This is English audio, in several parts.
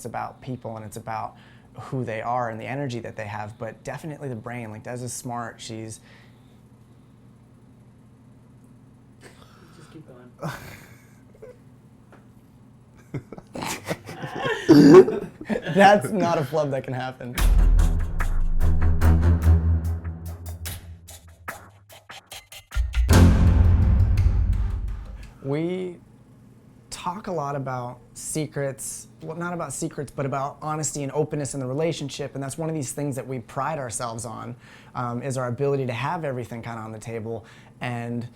It's about people and it's about who they are and the energy that they have, but definitely the brain. Like, Des is smart. She's... Just keep going. That's not a flub that can happen. We talk a lot about secrets, well, not about secrets, but about honesty and openness in the relationship, and that's one of these things that we pride ourselves on, is our ability to have everything kind of on the table. And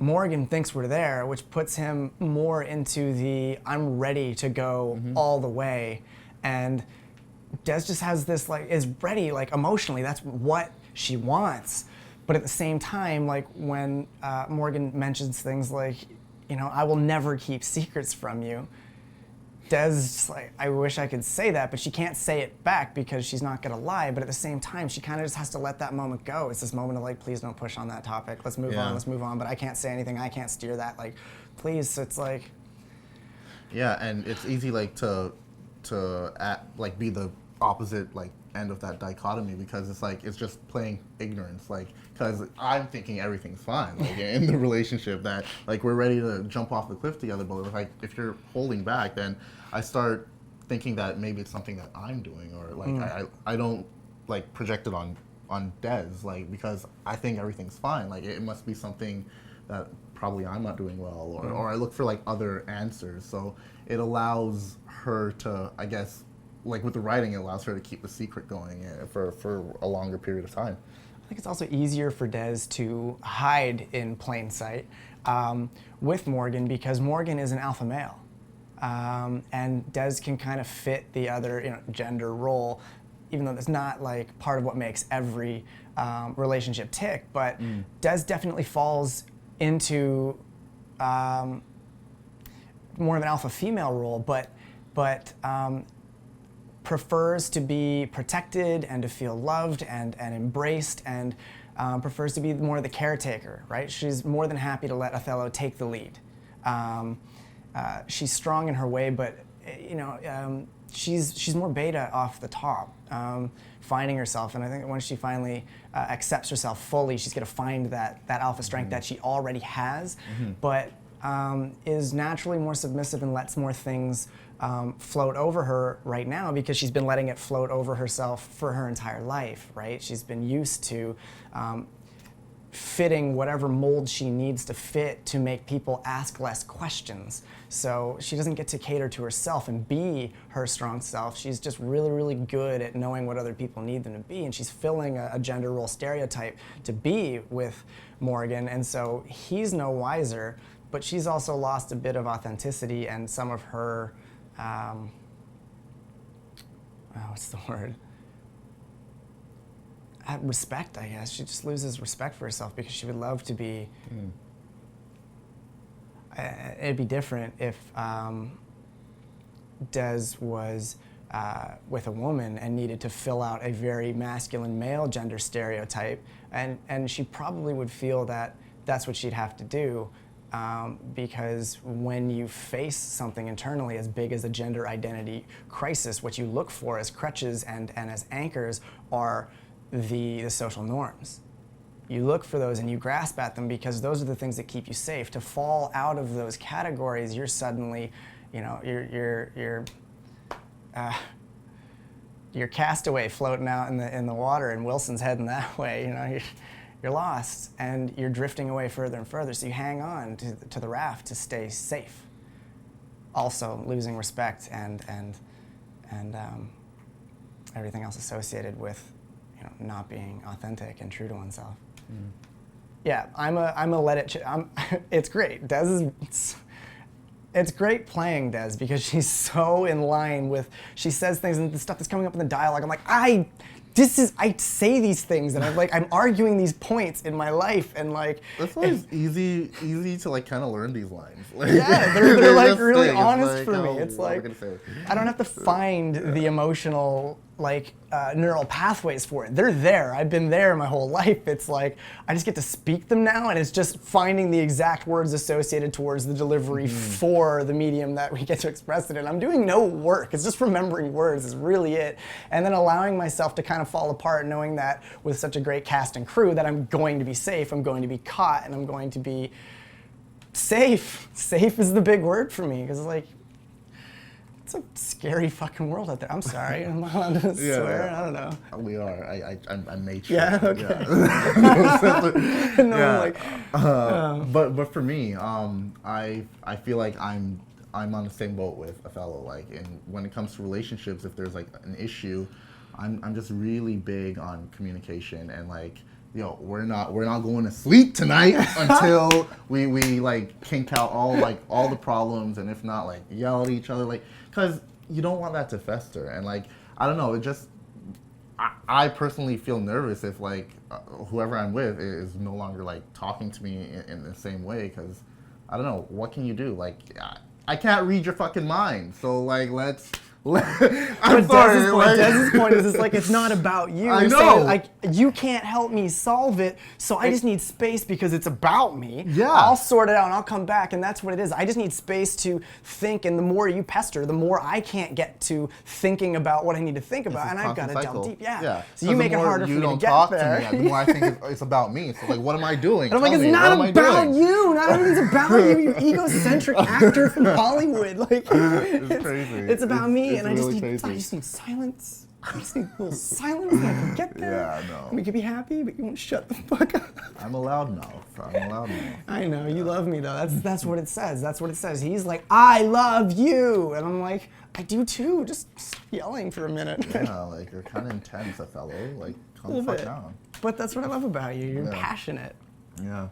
Morgan thinks we're there, which puts him more into the I'm ready to go all the way. And Des just has this, like, is ready, like, emotionally. That's what she wants. But at the same time, like, when Morgan mentions things like, you know, I will never keep secrets from you, Des, like, I wish I could say that, but she can't say it back because she's not gonna lie. But at the same time, she kind of just has to let that moment go. It's this moment of, like, please don't push on that topic. Let's move on, let's move on. But I can't say anything. I can't steer that. Like, please. So it's like... Yeah, and it's easy, like, to like, be the opposite, like, end of that dichotomy, because it's like, it's just playing ignorance, like, because I'm thinking everything's fine, like, in the relationship, that, like, we're ready to jump off the cliff together, but, like, if you're holding back, then I start thinking that maybe it's something that I'm doing, or, like, I don't, like, project it on Des, like, because I think everything's fine, like, it must be something that probably I'm not doing well, or I look for, like, other answers, so it allows her to, I guess, like with the writing, it allows her to keep the secret going for a longer period of time. I think it's also easier for Des to hide in plain sight with Morgan, because Morgan is an alpha male. And Des can kind of fit the other, you know, gender role, even though that's not, like, part of what makes every relationship tick. But Des definitely falls into more of an alpha female role, but prefers to be protected and to feel loved and embraced, and prefers to be more the caretaker, right? She's more than happy to let Othello take the lead. She's strong in her way, but, you know, she's more beta off the top, finding herself. And I think once she finally accepts herself fully, she's going to find that alpha strength that she already has, but is naturally more submissive and lets more things float over her right now, because she's been letting it float over herself for her entire life, right? She's been used to fitting whatever mold she needs to fit to make people ask less questions. So she doesn't get to cater to herself and be her strong self. She's just really, really good at knowing what other people need them to be, and she's filling a gender role stereotype to be with Morgan, and so he's no wiser, but she's also lost a bit of authenticity and some of her what's the word? Respect, I guess. She just loses respect for herself, because she would love to be... it'd be different if Des was with a woman and needed to fill out a very masculine male gender stereotype, and she probably would feel that that's what she'd have to do. Because when you face something internally as big as a gender identity crisis, what you look for as crutches and as anchors are the social norms. You look for those and you grasp at them, because those are the things that keep you safe. To fall out of those categories, you're suddenly, you know, you're castaway floating out in the water, and Wilson's heading that way. You know, you're lost, and you're drifting away further and further, so you hang on to the raft to stay safe. Also losing respect and everything else associated with, you know, not being authentic and true to oneself. Yeah, I'm a let it. It's great. Des is. It's great playing Des, because she's so in line with. She says things, and the stuff that's coming up in the dialogue, I'm like, I say these things, and I'm arguing these points in my life, and like. That's why it's easy to, like, kind of learn these lines. Like, yeah, they're like really things. honest Like, for me. It's like I don't have to find the emotional neural pathways for it. They're there. I've been there my whole life. It's like I just get to speak them now, and it's just finding the exact words associated towards the delivery for the medium that we get to express it in. I'm doing no work. It's just remembering words is really it. And then allowing myself to kind of fall apart, knowing that with such a great cast and crew that I'm going to be safe, I'm going to be caught, and I'm going to be safe. Safe is the big word for me, because like, it's a scary fucking world out there. I'm sorry. I'm not allowed to swear. I don't know. We are. I made sure. Yeah. Okay. Yeah. No, Yeah. like, But for me, I feel like I'm on the same boat with Othello. Like, and when it comes to relationships, if there's like an issue, I'm just really big on communication and like, yo, we're not going to sleep tonight until we like kink out all the problems, and if not, like yell at each other, like, because you don't want that to fester. And like, I don't know, it just, I personally feel nervous if like whoever I'm with is no longer like talking to me in the same way, because I don't know, what can you do? Like, I can't read your fucking mind, so like I'm sorry. Dez's point is, it's like, it's not about you. I It's know. saying, like, you can't help me solve it, so I just need space because it's about me. Yeah. I'll sort it out and I'll come back, and that's what it is. I just need space to think, and the more you pester, the more I can't get to thinking about what I need to think about, and I've got to delve deep. Yeah. So you make it harder for me to get there. To me, the more I think it's about me. So like, what am I doing? And I'm like, Tell it's me, not what am I about doing? you. Not everything's about you. You egocentric actor from Hollywood. Like, It's crazy. It's about me, It's and I just really need crazy. silence. I just need a little silence, and I can get there. Yeah, I know. And we can be happy, but you won't shut the fuck up. I'm a loud mouth. I know, you love me though. That's what it says. That's what it says. He's like, I love you, and I'm like, I do too. Just yelling for a minute. Yeah, like you're kind of intense, Othello. Like, calm A the little fuck bit. down. But that's what I love about you. You're Yeah. passionate. Yeah.